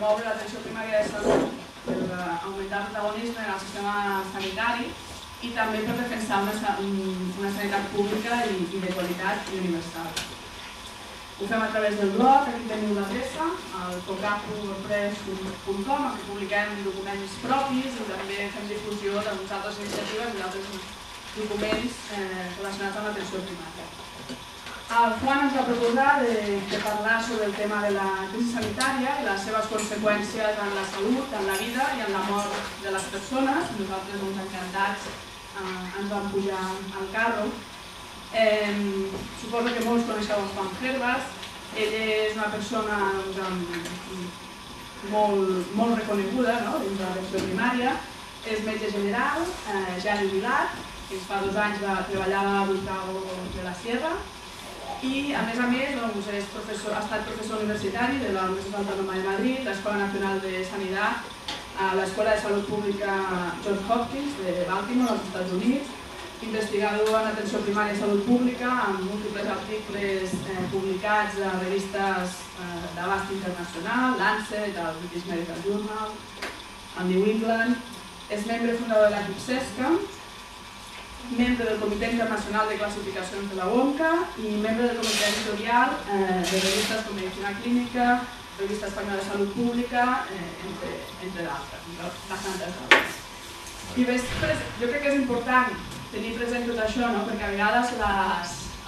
promoure l'atenció primària de salut, per augmentar el protagonisme en el sistema sanitari i també per defensar una sanitat pública i de qualitat i universal. Ho fem a través del blog, aquí teniu l'adreça, al cocapu.wordpress.com, en què publiquem documents propis i també fem difusió d'altres iniciatives i d'altres documents relacionats amb l'atenció primària. El Juan ens va proposar de parlar sobre el tema de la crisi sanitària i les seves conseqüències en la salut, en la vida i en la mort de les persones. Nosaltres, encantats, ens vam pujar al carro. Suposo que molts coneixeu el Juan Hervas. Ell és una persona molt reconeguda dins de l'atenció primària. És metge general, ja jubilat, fins fa 2 anys treballava a Hurtado de la Sierra i, a més, ha estat professor universitari de la Universitat Autònoma de Madrid, l'Escola Nacional de Sanitat, l'Escola de Salut Pública Johns Hopkins de Baltimore, als Estats Units, investigador en atenció primària i salut pública, amb múltiples articles publicats a revistes d'abast internacional, Lancet, el British Medical Journal, el New England. És membre fundador de l'equip CESCA, membre del Comitè Internacional de Classificacions de la ONCA i membre del comitè editorial de revistes com Medicina Clínica, Revista Espanyola de Salut Pública, entre d'altres. I jo crec que és important tenir present tot això, perquè a vegades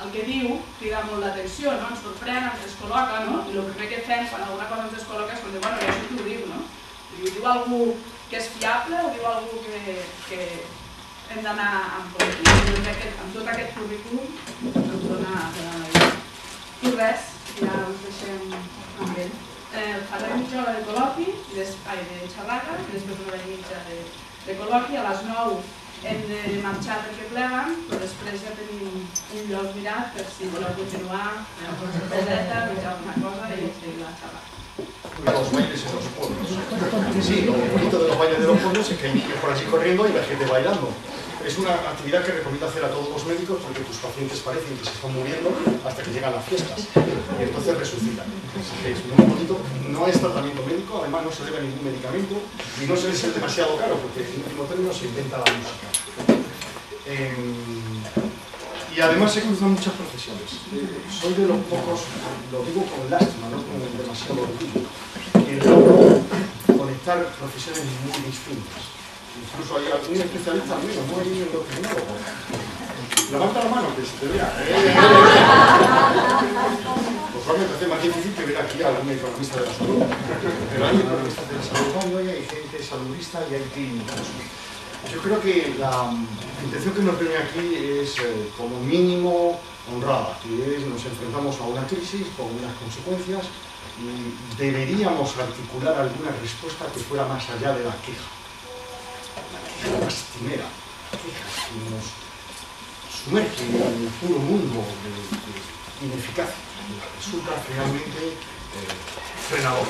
el que diu crida molt l'atenció, ens sorprèn, ens descol·loca, i el primer que fem quan alguna cosa ens descol·loca és dir, bueno, ja això t'ho diu, no? Ho diu algú que és fiable o diu algú que hem d'anar amb tot aquest currículum ens dona la vida. I res, ja us deixem amb ell. Farem mitja hora de col·loqui, de xerrada, i després una hora i mitja de col·loqui. A les 9 hem de marxar perquè pleguen, però després ja tenim un lloc mirat per si voleu continuar, una cerveseta, menjar alguna cosa i seguir la xerrada. Los bailes en los pueblos. Sí, lo bonito de los bailes de los pueblos es que hay niños por allí corriendo y la gente bailando. Es una actividad que recomiendo hacer a todos los médicos porque tus pacientes parecen que se están muriendo hasta que llegan las fiestas y entonces resucitan. Es muy bonito, no es tratamiento médico, además no se debe a ningún medicamento y no suele ser demasiado caro porque en último término se inventa la música. Y además se cruzan muchas profesiones. Soy de los pocos, lo digo con lástima, no con demasiado orgullo, que logro conectar profesiones muy distintas. Incluso hay algún especialista al menos, no hay un endocrinólogo. Levanta la mano que se te vea. Pues me parece más difícil que ver aquí a algún economista de la salud. Pero hay economistas de la salud, hay gente saludista y hay clínicos. Yo creo que la intención que nos reúne aquí es como mínimo honrada, que es nos enfrentamos a una crisis con unas consecuencias y deberíamos articular alguna respuesta que fuera más allá de la queja. La lastimera, la queja que nos sumerge en el puro mundo de ineficacia, resulta realmente frenador.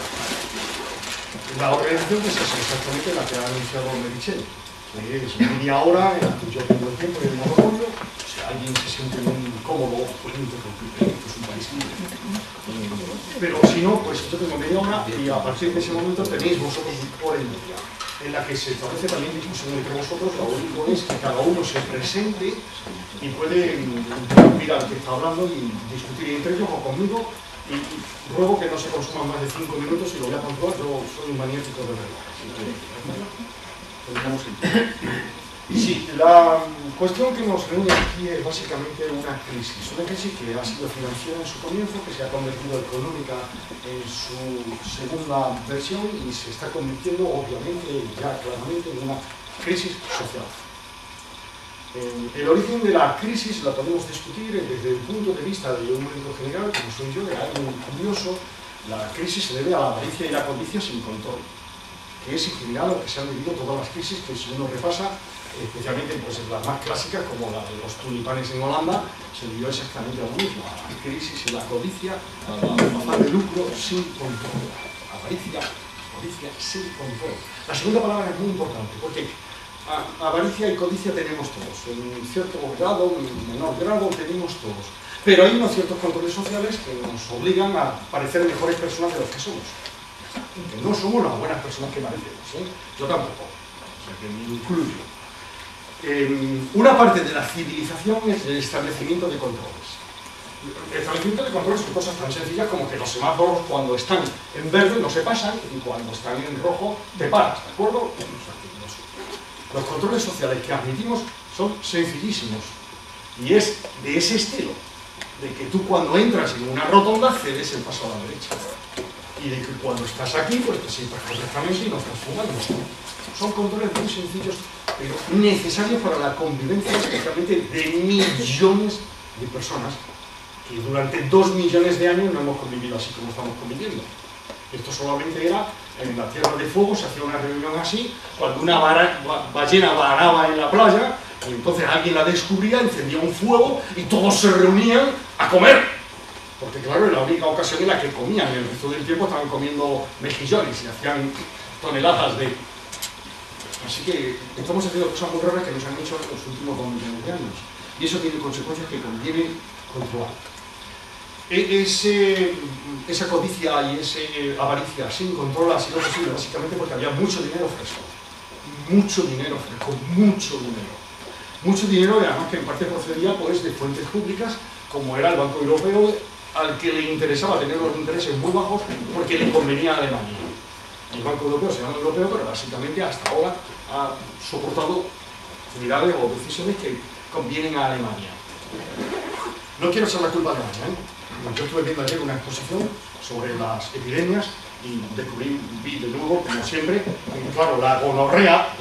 La organización es exactamente la que ha anunciado Meritxell, que es media hora en la que yo tengo el tiempo y el monopolio. Si alguien se siente muy incómodo, puede interrumpir, esto es un país libre. Pero si no, pues yo tengo media hora y a partir de ese momento tenéis vosotros hora y media, en la que se establece también discusión entre vosotros. Lo único es que cada uno se presente y puede interrumpir al que está hablando y discutir entre ellos o conmigo. Y ruego que no se consuman más de 5 minutos y lo voy a controlar. Yo soy un maniático de reloj. Sí, la cuestión que nos reúne aquí es básicamente una crisis que ha sido financiera en su comienzo, que se ha convertido económica en su segunda versión y se está convirtiendo obviamente ya claramente en una crisis social. El origen de la crisis la podemos discutir desde el punto de vista de un médico general, como soy yo, de algo curioso. La crisis se debe a la avaricia y la codicia sin control, que es en general lo que se han vivido todas las crisis, que si uno repasa, especialmente pues, las más clásicas, como la de los tulipanes en Holanda, se vivió exactamente lo mismo, la crisis y la codicia, la afán de lucro sin control, avaricia, codicia sin control. La segunda palabra es muy importante, porque avaricia y codicia tenemos todos, en cierto grado, en menor grado tenemos todos, pero hay unos ciertos controles sociales que nos obligan a parecer mejores personas de los que somos. Que no somos las buenas personas que parecemos, ¿eh? Yo tampoco, o sea que me incluyo. Una parte de la civilización es el establecimiento de controles. El establecimiento de controles son cosas tan sencillas como que los semáforos cuando están en verde no se pasan y cuando están en rojo te paras, ¿de acuerdo? Los controles sociales que admitimos son sencillísimos y es de ese estilo, de que tú cuando entras en una rotonda cedes el paso a la derecha y de que cuando estás aquí pues te sientas correctamente y no estás fumando. Son controles muy sencillos pero necesarios para la convivencia especialmente de millones de personas que durante 2 millones de años no hemos convivido así como estamos conviviendo. Esto solamente era en la Tierra de Fuego, se hacía una reunión así, cuando una ballena varaba en la playa, y entonces alguien la descubría, encendía un fuego y todos se reunían a comer. Porque claro, era la única ocasión en la que comían, el resto del tiempo estaban comiendo mejillones y hacían toneladas de... Así que estamos haciendo cosas muy raras que nos han hecho en los últimos 2 millones de años. Y eso tiene consecuencias que conviene controlar. Esa codicia y esa avaricia sin control ha sido posible básicamente porque había mucho dinero fresco. Mucho dinero fresco, mucho dinero. Mucho dinero y además que en parte procedía pues, de fuentes públicas como era el Banco Europeo al que le interesaba tener los intereses muy bajos porque le convenía a Alemania. El Banco Europeo se llama europeo, pero básicamente hasta ahora ha soportado actividades o decisiones que convienen a Alemania. No quiero echar la culpa a Alemania, ¿eh? Yo estuve viendo ayer una exposición sobre las epidemias y vi de nuevo, como siempre, que claro, la gonorrea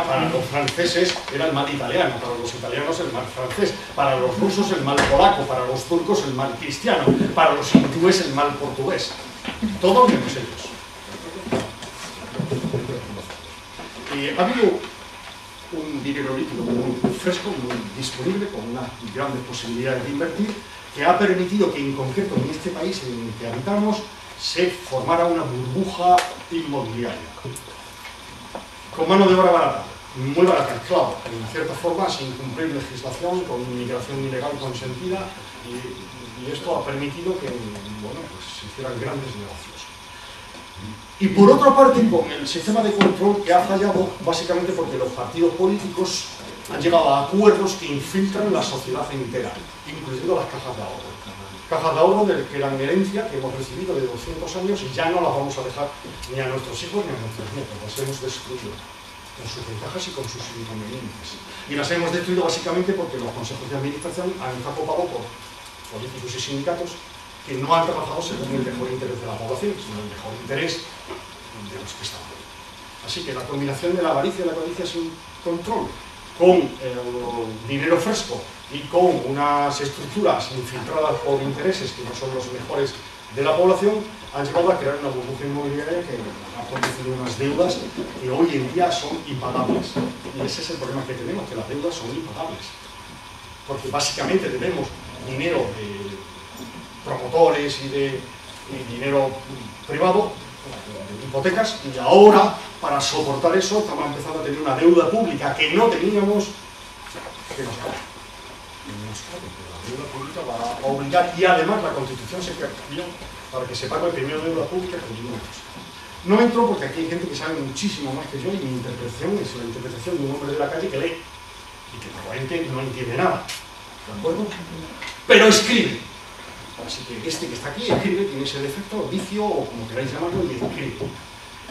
para los franceses era el mal italiano, para los italianos el mal francés, para los rusos el mal polaco, para los turcos el mal cristiano, para los hindúes el mal portugués. Todos menos ellos. Ha habido un dinero líquido muy fresco, muy disponible, con unas grandes posibilidades de invertir, que ha permitido que en concreto en este país en el que habitamos se formara una burbuja inmobiliaria con mano de obra barata, muy barata, claro, en cierta forma sin cumplir legislación, con inmigración ilegal consentida y esto ha permitido que bueno, pues, se hicieran grandes negocios. Y por otra parte, con el sistema de control que ha fallado básicamente porque los partidos políticos han llegado a acuerdos que infiltran la sociedad entera, incluyendo las cajas de ahorro. Cajas de ahorro que eran herencia que hemos recibido de 200 años y ya no las vamos a dejar ni a nuestros hijos ni a nuestros nietos, las hemos destruido, con sus ventajas y con sus inconvenientes. Y las hemos destruido básicamente porque los consejos de administración han estado copados por políticos y sindicatos que no han trabajado según el mejor interés de la población, sino el mejor interés de los que estaban. Así que la combinación de la avaricia y la codicia sin control con dinero fresco y con unas estructuras infiltradas por intereses que no son los mejores de la población, han llevado a crear una burbuja inmobiliaria que ha producido unas deudas que hoy en día son impagables. Y ese es el problema que tenemos, que las deudas son impagables. Porque básicamente tenemos dinero de promotores y de dinero privado, de hipotecas, y ahora, para soportar eso, estamos empezando a tener una deuda pública que no teníamos, que nos cae. La deuda pública va a obligar, y además la Constitución se cambió para que se pague el primero de deuda pública con dineros. No entro porque aquí hay gente que sabe muchísimo más que yo y mi interpretación es la interpretación de un hombre de la calle que lee y que probablemente no entiende nada, ¿de acuerdo? Pero escribe. Así que este que está aquí escribe, tiene ese defecto, vicio o como queráis llamarlo, y escribe.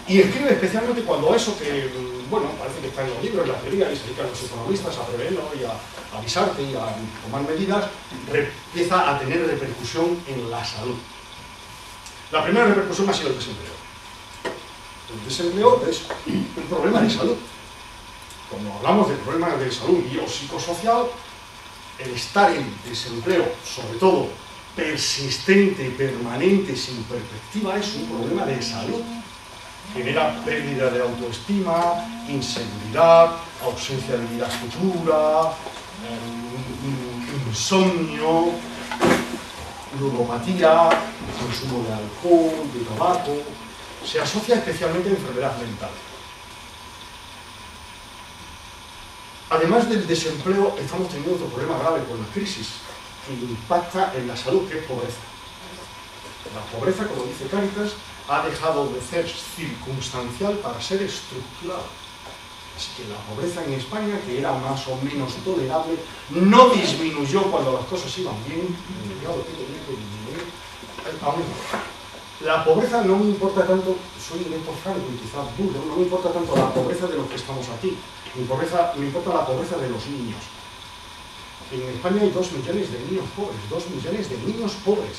Y escribe especialmente cuando eso que, bueno, parece que está en los libros, en la teoría, y se dedican los economistas a preverlo y a avisarte y a tomar medidas, empieza a tener repercusión en la salud. La primera repercusión ha sido el desempleo. El desempleo es un problema de salud. Cuando hablamos de problemas de salud biopsicosocial, el estar en desempleo, sobre todo persistente, permanente, sin perspectiva, es un problema de salud. Genera pérdida de autoestima, inseguridad, ausencia de vida futura, insomnio, ludopatía, consumo de alcohol, de tabaco. Se asocia especialmente a enfermedad mental. Además del desempleo, estamos teniendo otro problema grave con la crisis que impacta en la salud, que es pobreza. La pobreza, como dice Cáritas, ha dejado de ser circunstancial para ser estructural. Así que la pobreza en España, que era más o menos tolerable, no disminuyó cuando las cosas iban bien. La pobreza no me importa tanto, soy un ejemplo franco y quizás duro, no me importa tanto la pobreza de los que estamos aquí, me importa la pobreza de los niños. En España hay 2 millones de niños pobres, 2 millones de niños pobres.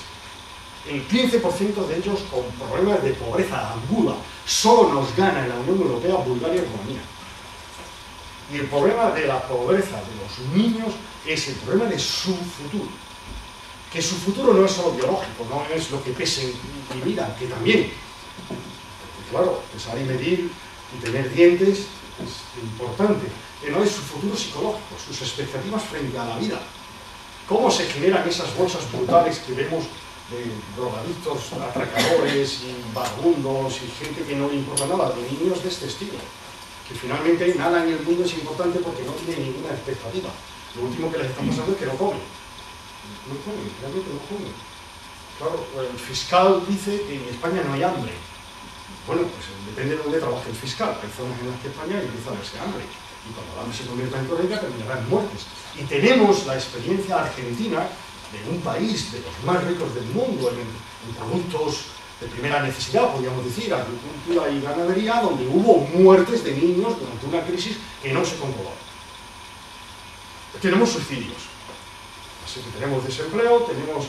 El 15% de ellos con problemas de pobreza aguda. Solo nos gana en la Unión Europea Bulgaria y Rumanía. Y el problema de la pobreza de los niños es el problema de su futuro. Que su futuro no es solo biológico, no es lo que pese en mi vida, que también. Porque claro, pesar y medir y tener dientes es importante. Que no es su futuro psicológico, sus expectativas frente a la vida. Cómo se generan esas bolsas brutales que vemos de drogadictos, atracadores y vagabundos y gente que no le importa nada, de niños de este estilo. Que finalmente nada en el mundo es importante porque no tienen ninguna expectativa. Lo último que les está pasando es que no comen. No comen, realmente no comen. Claro, el fiscal dice que en España no hay hambre. Bueno, pues depende de dónde trabaje el fiscal. Hay zonas en las que España empieza a verse hambre. Y cuando el hambre se convierta en crónica, terminará en muertes. Y tenemos la experiencia argentina de un país de los más ricos del mundo en productos de primera necesidad, podríamos decir, agricultura y ganadería, donde hubo muertes de niños durante una crisis que no se controló. Tenemos suicidios. Así que tenemos desempleo, tenemos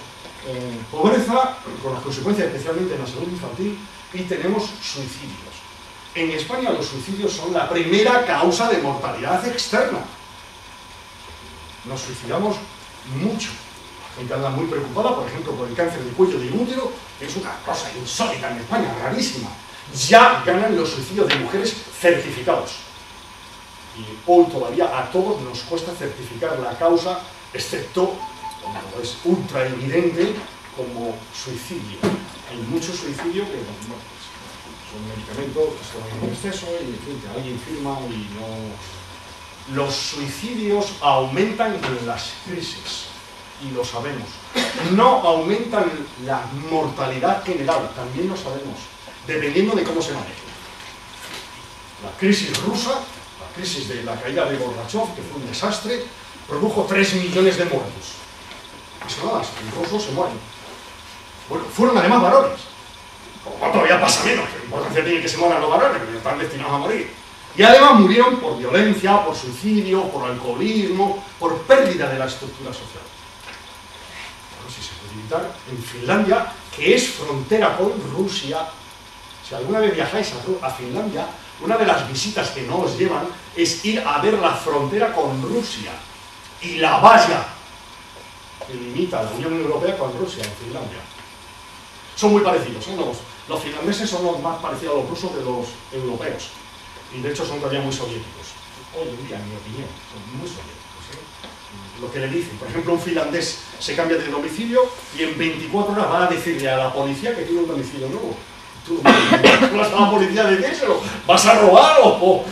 pobreza, con las consecuencias especialmente en la salud infantil, y tenemos suicidios. En España los suicidios son la primera causa de mortalidad externa. Nos suicidamos mucho. La gente anda muy preocupada, por ejemplo, por el cáncer de cuello de útero, que es una cosa insólita en España, rarísima. Ya ganan los suicidios de mujeres certificados. Y hoy todavía a todos nos cuesta certificar la causa, excepto cuando es ultra evidente como suicidio. Hay mucho suicidio que bueno, pues, son medicamentos que son en exceso y en fin, que alguien firma y no... Los suicidios aumentan en las crisis, y lo sabemos. No aumentan la mortalidad general, también lo sabemos, dependiendo de cómo se maneje. La crisis rusa, la crisis de la caída de Gorbachev, que fue un desastre, produjo 3 millones de muertos. Eso nada, los rusos se mueren. Bueno, fueron además varones. Como todavía pasa menos, que importancia tiene que se mueran los varones, que están destinados a morir. Y además murieron por violencia, por suicidio, por alcoholismo, por pérdida de la estructura social. Bueno, si se puede evitar, en Finlandia, que es frontera con Rusia, si alguna vez viajáis a Finlandia, una de las visitas que no os llevan es ir a ver la frontera con Rusia y la valla que limita la Unión Europea con Rusia en Finlandia. Son muy parecidos, ¿eh? Los finlandeses son los más parecidos a los rusos de los europeos. Y de hecho son todavía muy soviéticos. Hoy en día, en mi opinión, son muy soviéticos, ¿eh? Lo que le dicen, por ejemplo, un finlandés se cambia de domicilio y en 24 horas va a decirle a la policía que tiene un domicilio nuevo. Tú vas a la policía a decírselo, vas a robar o...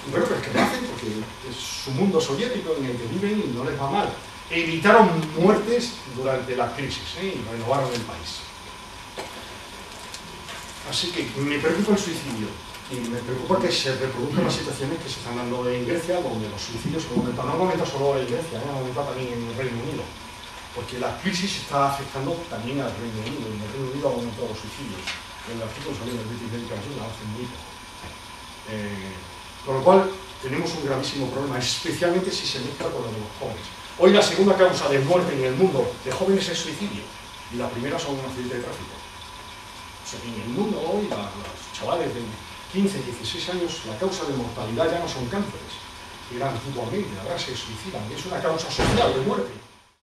Bueno, pero es que lo hacen porque es su mundo soviético en el que viven y no les va mal. Evitaron muertes durante la crisis, ¿eh? Y renovaron el país. Así que me preocupa el suicidio. Y me preocupa que se reproduzcan las situaciones que se están dando en Grecia, donde los suicidios han aumentado. No han aumentado solo en Grecia, han aumentado también en el Reino Unido. Porque la crisis está afectando también al Reino Unido. En el Reino Unido han aumentado los suicidios. El artículo salió en el British Medical Journal hace muy poco. Con lo cual, tenemos un gravísimo problema, especialmente si se mezcla con lo de los jóvenes. Hoy la segunda causa de muerte en el mundo de jóvenes es suicidio. Y la primera son un accidente de tráfico. O sea, en el mundo hoy, los chavales de 15, 16 años, la causa de mortalidad ya no son cánceres, que eran antiguamente, ahora se suicidan, es una causa social de muerte.